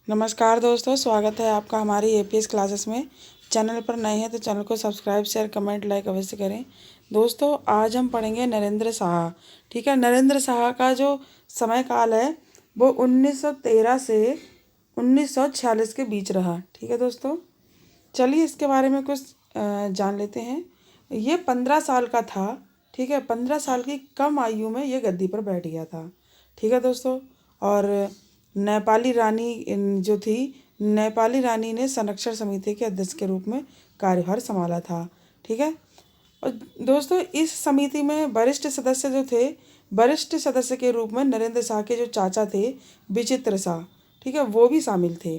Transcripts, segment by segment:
नमस्कार दोस्तों, स्वागत है आपका हमारी एपीएस क्लासेस में। चैनल पर नए हैं तो चैनल को सब्सक्राइब, शेयर, कमेंट, लाइक अवश्य करें। दोस्तों आज हम पढ़ेंगे नरेंद्र साहा। ठीक है, नरेंद्र साहा का जो समय काल है वो 1913 से 1946 के बीच रहा। ठीक है दोस्तों, चलिए इसके बारे में कुछ जान लेते हैं। ये 15 साल का था। ठीक है, 15 साल की कम आयु में ये गद्दी पर बैठ गया था। ठीक है दोस्तों, और नेपाली रानी जो थी, नेपाली रानी ने संरक्षण समिति के अध्यक्ष के रूप में कार्यभार संभाला था। ठीक है, और दोस्तों इस समिति में वरिष्ठ सदस्य जो थे, वरिष्ठ सदस्य के रूप में नरेंद्र शाह के जो चाचा थे विचित्र शाह, ठीक है, वो भी शामिल थे।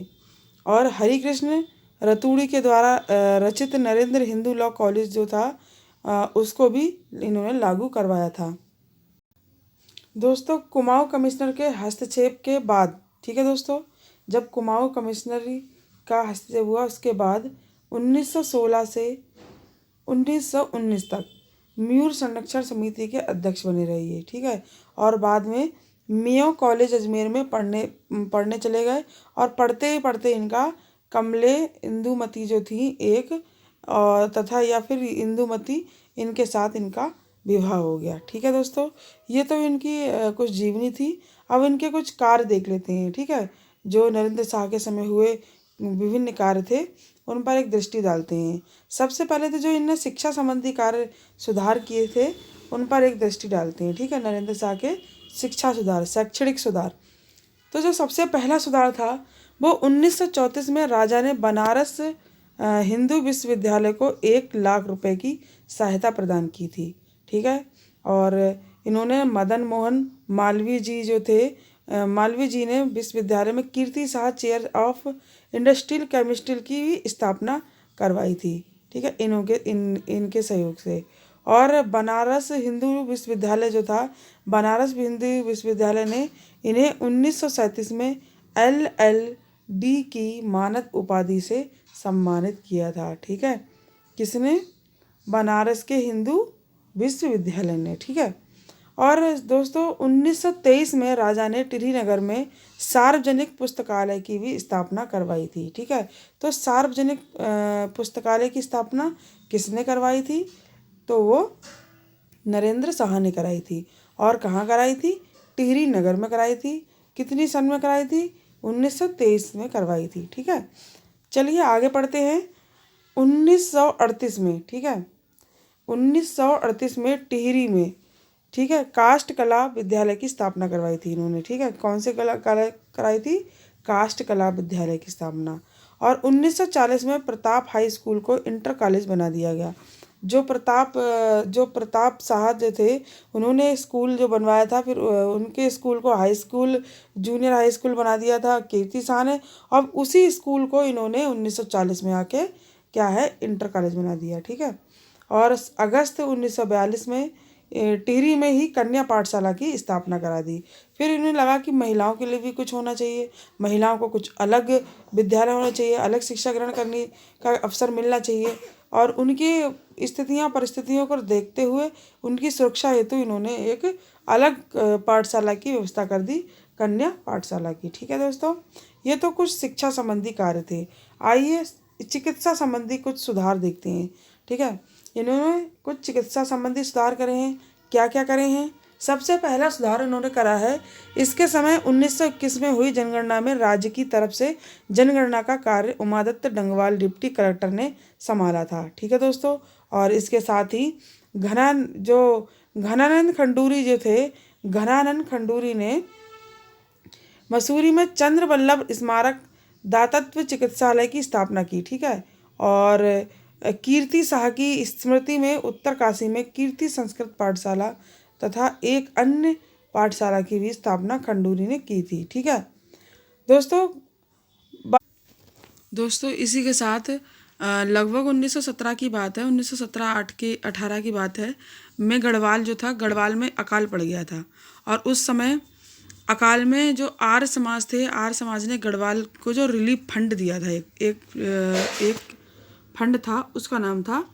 और हरिकृष्ण रतूड़ी के द्वारा रचित नरेंद्र हिंदू लॉ कॉलेज जो था उसको भी इन्होंने लागू करवाया था। दोस्तों कुमाऊं कमिश्नर के हस्तक्षेप के बाद, ठीक है दोस्तों, जब कुमाऊं कमिश्नरी का हस्तक्षेप हुआ उसके बाद 1916 से 1919 तक म्यूर संरक्षण समिति के अध्यक्ष बने रहिए। ठीक है, और बाद में मियो कॉलेज अजमेर में पढ़ने चले गए, और पढ़ते ही पढ़ते इनका कमले इंदुमती जो थी एक तथा या फिर इंदुमती, इनके साथ इनका विवाह हो गया। ठीक है दोस्तों, ये तो इनकी कुछ जीवनी थी। अब इनके कुछ कार्य देख लेते हैं। ठीक है, जो नरेंद्र शाह के समय हुए विभिन्न कार्य थे उन पर एक दृष्टि डालते हैं। सबसे पहले तो जो इनने शिक्षा संबंधी कार्य सुधार किए थे उन पर एक दृष्टि डालते हैं। ठीक है, नरेंद्र शाह के शिक्षा सुधार, शैक्षणिक सुधार। तो जो सबसे पहला सुधार था वो 1934 में राजा ने बनारस हिंदू विश्वविद्यालय को 1 लाख रुपए की सहायता प्रदान की थी। ठीक है, और इन्होंने मदन मोहन मालवीय जी जो थे, मालवीय जी ने विश्वविद्यालय में Kirti Shah chair of industrial chemistry की भी स्थापना करवाई थी। ठीक है, इनके सहयोग से। और बनारस हिंदू विश्वविद्यालय जो था, बनारस हिंदू विश्वविद्यालय ने इन्हें 1937 में LLD की मानद उपाधि से सम्मानित किया था। ठीक है, किसने? बनारस के हिंदू विश्वविद्यालय ने। ठीक है, और दोस्तों 1923 में राजा ने टिहरी नगर में सार्वजनिक पुस्तकालय की भी स्थापना करवाई थी। ठीक है, तो सार्वजनिक पुस्तकालय की स्थापना किसने करवाई थी? तो वो नरेंद्र शाह ने कराई थी। और कहाँ कराई थी? टिहरी नगर में कराई थी। कितनी सन में कराई थी? 1923 में करवाई थी। ठीक है, चलिए आगे पढ़ते हैं। 1938 में, ठीक है, 1938 में टिहरी में, ठीक है, काष्ठ कला विद्यालय की स्थापना करवाई थी इन्होंने। ठीक है, कौन से कला कराई थी? काष्ठ कला विद्यालय की स्थापना। और 1940 में प्रताप हाई स्कूल को इंटर कॉलेज बना दिया गया। जो प्रताप शाह जो थे उन्होंने स्कूल जो बनवाया था, फिर उनके स्कूल को high school, junior high school बना दिया था कीर्ति शाह ने। अब उसी स्कूल को इन्होंने 1940 में आके क्या है, इंटर कॉलेज बना दिया। ठीक है, और अगस्त 1942 में टिहरी में ही कन्या पाठशाला की स्थापना करा दी। फिर इन्हें लगा कि महिलाओं के लिए भी कुछ होना चाहिए, महिलाओं को कुछ अलग विद्यालय होना चाहिए, अलग शिक्षा ग्रहण करने का अवसर मिलना चाहिए। और उनकी स्थितियाँ परिस्थितियों को देखते हुए उनकी सुरक्षा हेतु इन्होंने एक अलग पाठशाला की व्यवस्था कर दी, कन्या पाठशाला की। ठीक है दोस्तों, ये तो कुछ शिक्षा संबंधी कार्य थे। आइए चिकित्सा संबंधी कुछ सुधार देखते हैं। ठीक है, इन्होंने कुछ चिकित्सा संबंधी सुधार करे हैं। क्या क्या करे हैं? सबसे पहला सुधार इन्होंने करा है, इसके समय 1921 में हुई जनगणना में राज्य की तरफ से जनगणना का कार्य उमादत्त डंगवाल डिप्टी कलेक्टर ने संभाला था। ठीक है दोस्तों, और इसके साथ ही घनानंद खंडूरी जो थे, घनानंद खंडूरी ने मसूरी में चंद्र वल्लभ स्मारक दातत्व चिकित्सालय की स्थापना की। ठीक है, और कीर्ति शाह की स्मृति में उत्तरकाशी में कीर्ति संस्कृत पाठशाला तथा एक अन्य पाठशाला की भी स्थापना खंडूरी ने की थी। ठीक है दोस्तों इसी के साथ लगभग 1917 की बात है, 1917-18 की बात है, में गढ़वाल जो था, गढ़वाल में अकाल पड़ गया था। और उस समय अकाल में जो आर्य समाज थे, आर्य समाज ने गढ़वाल को जो रिलीफ फंड दिया था, एक फंड था, उसका नाम था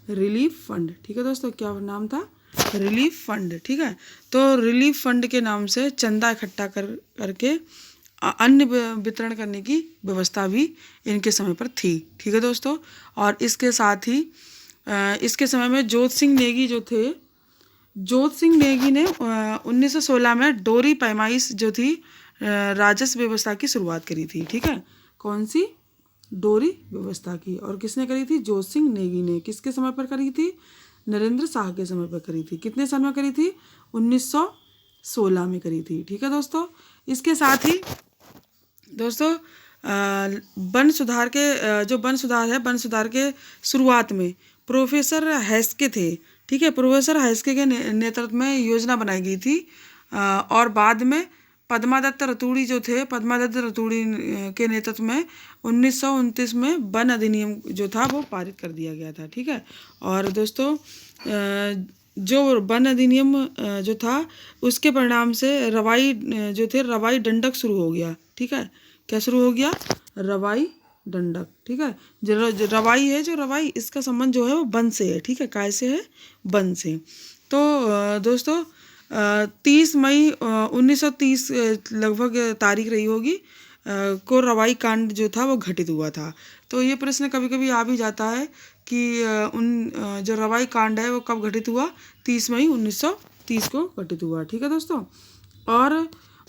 रिलीफ फंड। ठीक है दोस्तों, क्या नाम था? Relief fund. ठीक है, तो रिलीफ फंड के नाम से चंदा इकट्ठा करके अन्न वितरण करने की व्यवस्था भी इनके समय पर थी। ठीक है दोस्तों। और इसके साथ ही इसके समय में जोत सिंह नेगी जो थे, जोत सिंह नेगी ने 1916 में डोरी पैमाइश जो थी राजस्व व्यवस्था की शुरुआत करी थी। ठीक है, कौन सी? डोरी व्यवस्था की। और किसने करी थी? जोत सिंह नेगी ने। किसके समय पर करी थी? नरेंद्र शाह के समय पर करी थी। कितने साल में करी थी? 1916 में करी थी। ठीक है दोस्तों। इसके साथ ही दोस्तों वन सुधार के जो वन सुधार है, वन सुधार के शुरुआत में प्रोफेसर हैस्के थे। ठीक है, प्रोफेसर हैस्के के नेतृत्व में योजना बनाई गई थी। और बाद में पद्मादत्त रतूड़ी जो थे, पद्मादत्त रतूड़ी के नेतृत्व में 1929 में वन अधिनियम जो था वो पारित कर दिया गया था। ठीक है। और दोस्तों जो वन अधिनियम जो था उसके परिणाम से रवाई जो थे, रवाई दंडक शुरू हो गया। ठीक है, क्या शुरू हो गया? रवाई दंडक। ठीक है, जो रवाई है, जो रवाई, इसका संबंध जो है वो वन से है। ठीक है, काय से है? वन से। तो दोस्तों 30 मई 1930 लगभग तारीख रही होगी को रवाई कांड जो था वो घटित हुआ था। तो ये प्रश्न कभी कभी आ भी जाता है कि जो रवाई कांड है वो कब घटित हुआ? 30 मई 1930 को घटित हुआ। ठीक है दोस्तों। और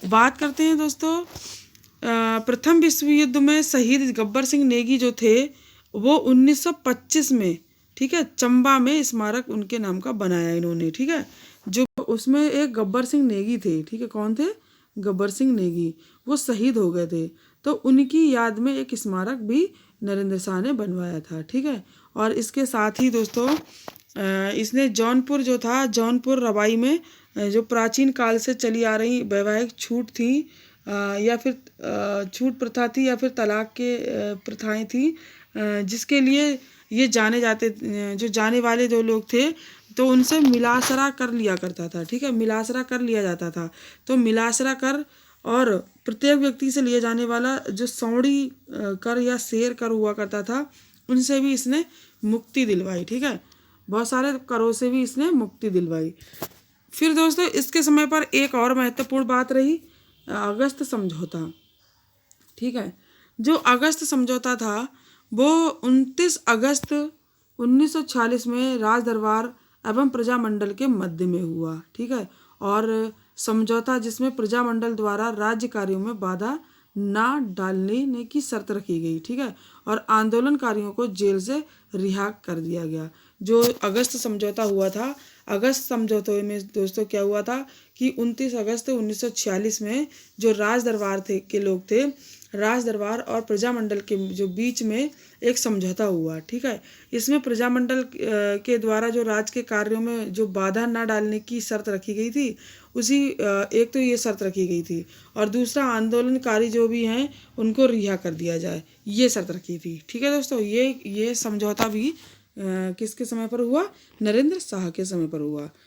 बात करते हैं दोस्तों प्रथम विश्व युद्ध में शहीद गब्बर सिंह नेगी जो थे वो 1925 में, ठीक है, चंबा में स्मारक उनके नाम का बनाया इन्होंने। ठीक है, जो उसमें एक गब्बर सिंह नेगी थे। ठीक है, कौन थे? गब्बर सिंह नेगी। वो शहीद हो गए थे, तो उनकी याद में एक स्मारक भी नरेंद्र शाह ने बनवाया था। ठीक है। और इसके साथ ही दोस्तों इसने जौनपुर जो था, जौनपुर रवाई में जो प्राचीन काल से चली आ रही वैवाहिक छूट थी या फिर छूट प्रथा थी या फिर तलाक के प्रथाएं थी, जिसके लिए ये जो जाने वाले जो लोग थे तो उनसे मिलासरा कर लिया करता था। ठीक है, मिलासरा कर लिया जाता था। तो मिलासरा कर और प्रत्येक व्यक्ति से लिए जाने वाला जो सौड़ी कर या शेर कर हुआ करता था, उनसे भी इसने मुक्ति दिलवाई। ठीक है, बहुत सारे करों से भी इसने मुक्ति दिलवाई। फिर दोस्तों इसके समय पर एक और महत्वपूर्ण बात रही, अगस्त समझौता। ठीक है, जो अगस्त समझौता था वो 29 अगस्त 1946 में राज दरबार एवं प्रजामंडल के मध्य में हुआ। ठीक है, और समझौता जिसमें प्रजामंडल द्वारा राज्य कार्यों में बाधा ना डालने की शर्त रखी गई। ठीक है, और आंदोलनकारियों को जेल से रिहा कर दिया गया। जो अगस्त समझौता हुआ था, अगस्त समझौते में दोस्तों क्या हुआ था कि 29 अगस्त 1946 में जो राज दरबार के लोग थे, राज दरबार और प्रजामंडल के जो बीच में एक समझौता हुआ। ठीक है, इसमें प्रजामंडल के द्वारा जो राज्य के कार्यों में जो बाधा ना डालने की शर्त रखी गई थी, उसी एक तो ये शर्त रखी गई थी, और दूसरा आंदोलनकारी जो भी हैं उनको रिहा कर दिया जाए, ये शर्त रखी थी। ठीक है दोस्तों, ये समझौता भी किसके समय पर हुआ? नरेंद्र शाह के समय पर हुआ।